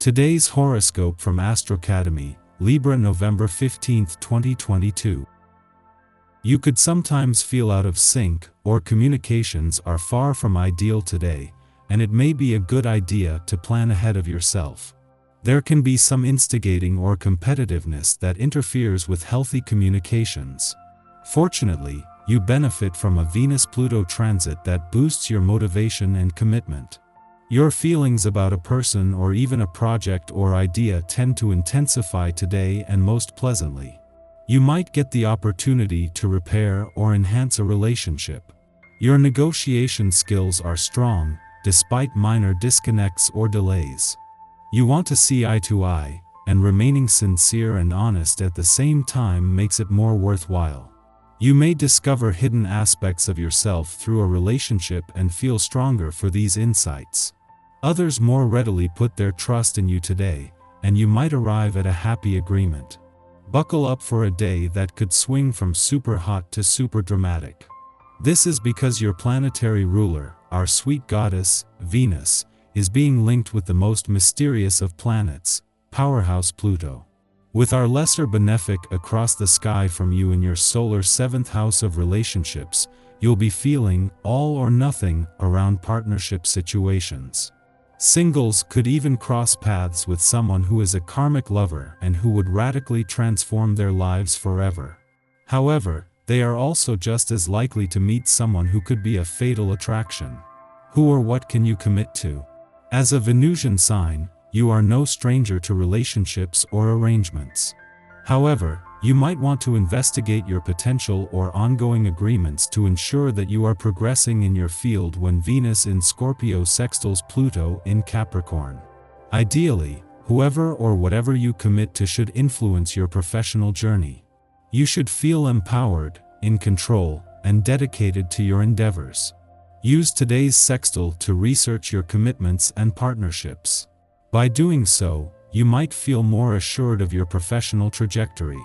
Today's horoscope from Astrocademy, Libra November 15, 2022. You could sometimes feel out of sync, or communications are far from ideal today, and it may be a good idea to plan ahead of yourself. There can be some instigating or competitiveness that interferes with healthy communications. Fortunately, you benefit from a Venus-Pluto transit that boosts your motivation and commitment. Your feelings about a person or even a project or idea tend to intensify today and most pleasantly. You might get the opportunity to repair or enhance a relationship. Your negotiation skills are strong, despite minor disconnects or delays. You want to see eye to eye, and remaining sincere and honest at the same time makes it more worthwhile. You may discover hidden aspects of yourself through a relationship and feel stronger for these insights. Others more readily put their trust in you today, and you might arrive at a happy agreement. Buckle up for a day that could swing from super hot to super dramatic. This is because your planetary ruler, our sweet goddess, Venus, is being linked with the most mysterious of planets, powerhouse Pluto. With our lesser benefic across the sky from you in your solar 7th house of relationships, you'll be feeling all or nothing around partnership situations. Singles could even cross paths with someone who is a karmic lover and who would radically transform their lives forever. However, they are also just as likely to meet someone who could be a fatal attraction. Who or what can you commit to? As a Venusian sign, you are no stranger to relationships or arrangements. However, you might want to investigate your potential or ongoing agreements to ensure that you are progressing in your field when Venus in Scorpio sextiles Pluto in Capricorn. Ideally, whoever or whatever you commit to should influence your professional journey. You should feel empowered, in control, and dedicated to your endeavors. Use today's sextile to research your commitments and partnerships. By doing so, you might feel more assured of your professional trajectory.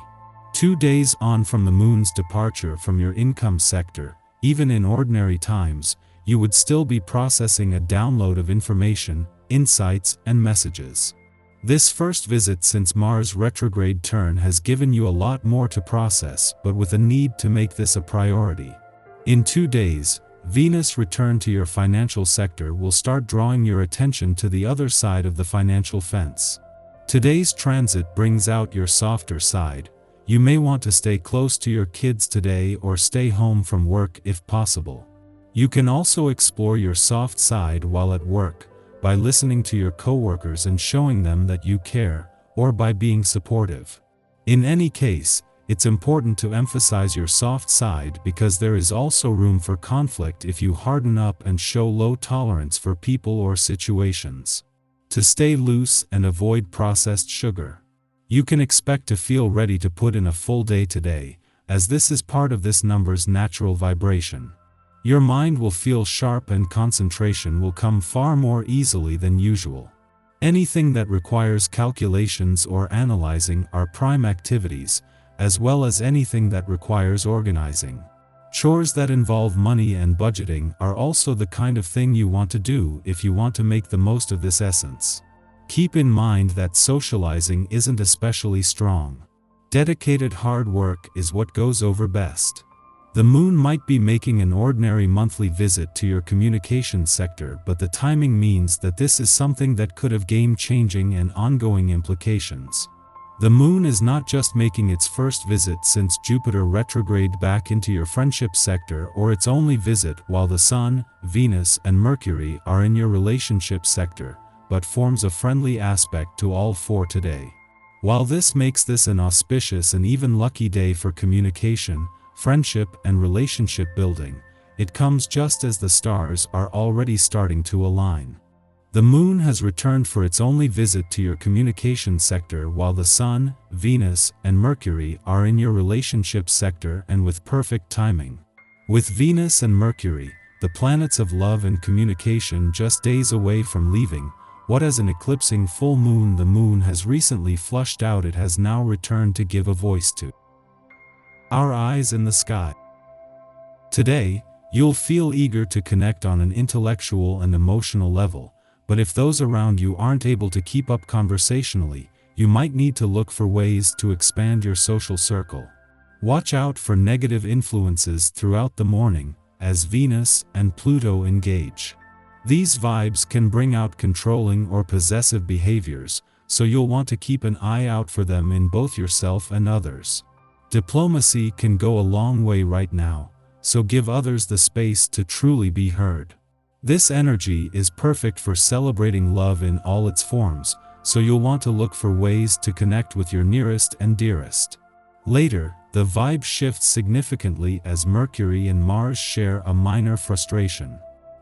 2 days on from the moon's departure from your income sector, even in ordinary times, you would still be processing a download of information, insights, and messages. This first visit since Mars' retrograde turn has given you a lot more to process, but with a need to make this a priority. In 2 days, Venus' return to your financial sector will start drawing your attention to the other side of the financial fence. Today's transit brings out your softer side. You may want to stay close to your kids today or stay home from work if possible. You can also explore your soft side while at work, by listening to your coworkers and showing them that you care, or by being supportive. In any case, it's important to emphasize your soft side because there is also room for conflict if you harden up and show low tolerance for people or situations. To stay loose and avoid processed sugar. You can expect to feel ready to put in a full day today, as this is part of this number's natural vibration. Your mind will feel sharp and concentration will come far more easily than usual. Anything that requires calculations or analyzing are prime activities, as well as anything that requires organizing. Chores that involve money and budgeting are also the kind of thing you want to do if you want to make the most of this essence. Keep in mind that socializing isn't especially strong. Dedicated hard work is what goes over best. The moon might be making an ordinary monthly visit to your communications sector, but the timing means that this is something that could have game-changing and ongoing implications. The moon is not just making its first visit since Jupiter retrograde back into your friendship sector or its only visit while the Sun, Venus, and Mercury are in your relationship sector, but forms a friendly aspect to all four today. While this makes this an auspicious and even lucky day for communication, friendship, and relationship building, it comes just as the stars are already starting to align. The moon has returned for its only visit to your communication sector while the Sun, Venus, and Mercury are in your relationship sector and with perfect timing. With Venus and Mercury, the planets of love and communication just days away from leaving, what as an eclipsing full moon the moon has recently flushed out, it has now returned to give a voice to. Our eyes in the sky. Today, you'll feel eager to connect on an intellectual and emotional level, but if those around you aren't able to keep up conversationally, you might need to look for ways to expand your social circle. Watch out for negative influences throughout the morning, as Venus and Pluto engage. These vibes can bring out controlling or possessive behaviors, so you'll want to keep an eye out for them in both yourself and others. Diplomacy can go a long way right now, so give others the space to truly be heard. This energy is perfect for celebrating love in all its forms, so you'll want to look for ways to connect with your nearest and dearest. Later, the vibe shifts significantly as Mercury and Mars share a minor frustration.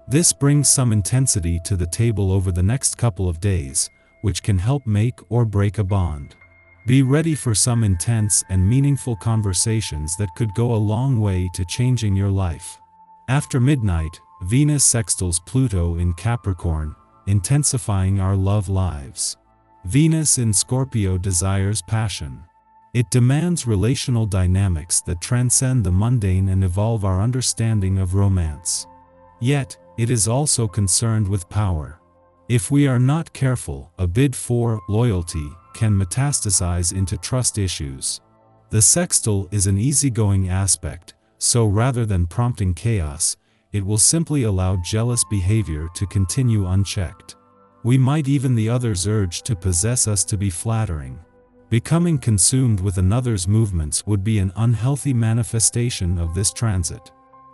This brings some intensity to the table over the next couple of days, which can help make or break a bond. Be ready for some intense and meaningful conversations that could go a long way to changing your life. After midnight, Venus sextiles Pluto in Capricorn, intensifying our love lives. Venus in Scorpio desires passion. It demands relational dynamics that transcend the mundane and evolve our understanding of romance. Yet, it is also concerned with power. If we are not careful, a bid for loyalty can metastasize into trust issues. The sextile is an easygoing aspect, so rather than prompting chaos, it will simply allow jealous behavior to continue unchecked. We might even the other's urge to possess us to be flattering. Becoming consumed with another's movements would be an unhealthy manifestation of this transit.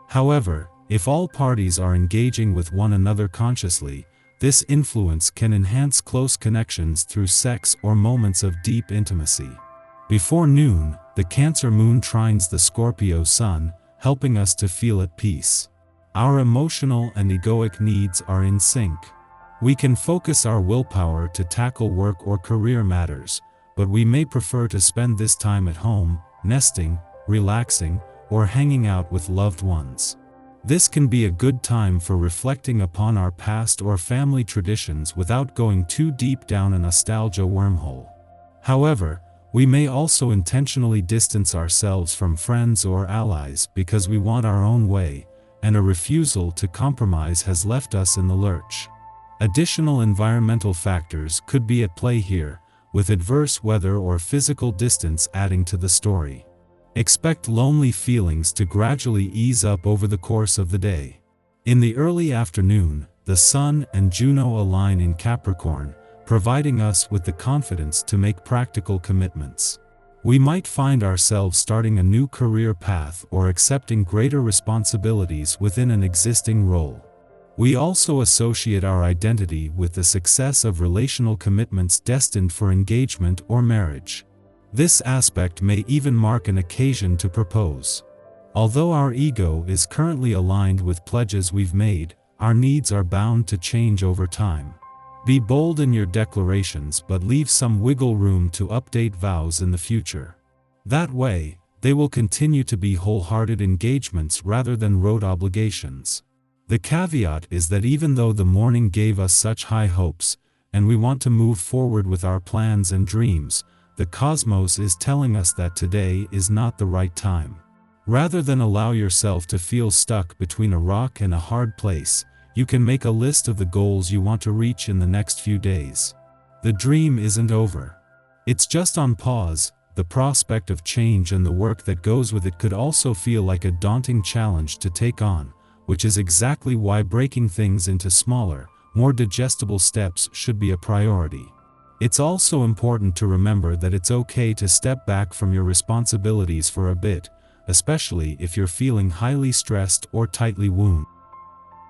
However, if all parties are engaging with one another consciously, this influence can enhance close connections through sex or moments of deep intimacy. Before noon, the Cancer moon trines the Scorpio sun, helping us to feel at peace. Our emotional and egoic needs are in sync. We can focus our willpower to tackle work or career matters, but we may prefer to spend this time at home, nesting, relaxing, or hanging out with loved ones. This can be a good time for reflecting upon our past or family traditions without going too deep down a nostalgia wormhole. However, we may also intentionally distance ourselves from friends or allies because we want our own way, and a refusal to compromise has left us in the lurch. Additional environmental factors could be at play here, with adverse weather or physical distance adding to the story. Expect lonely feelings to gradually ease up over the course of the day. In the early afternoon, the Sun and Juno align in Capricorn, providing us with the confidence to make practical commitments. We might find ourselves starting a new career path or accepting greater responsibilities within an existing role. We also associate our identity with the success of relational commitments destined for engagement or marriage. This aspect may even mark an occasion to propose. Although our ego is currently aligned with pledges we've made, our needs are bound to change over time. Be bold in your declarations but leave some wiggle room to update vows in the future. That way, they will continue to be wholehearted engagements rather than rote obligations. The caveat is that even though the morning gave us such high hopes, and we want to move forward with our plans and dreams, the cosmos is telling us that today is not the right time. Rather than allow yourself to feel stuck between a rock and a hard place, you can make a list of the goals you want to reach in the next few days. The dream isn't over. It's just on pause. The prospect of change and the work that goes with it could also feel like a daunting challenge to take on, which is exactly why breaking things into smaller, more digestible steps should be a priority. It's also important to remember that it's okay to step back from your responsibilities for a bit, especially if you're feeling highly stressed or tightly wounded.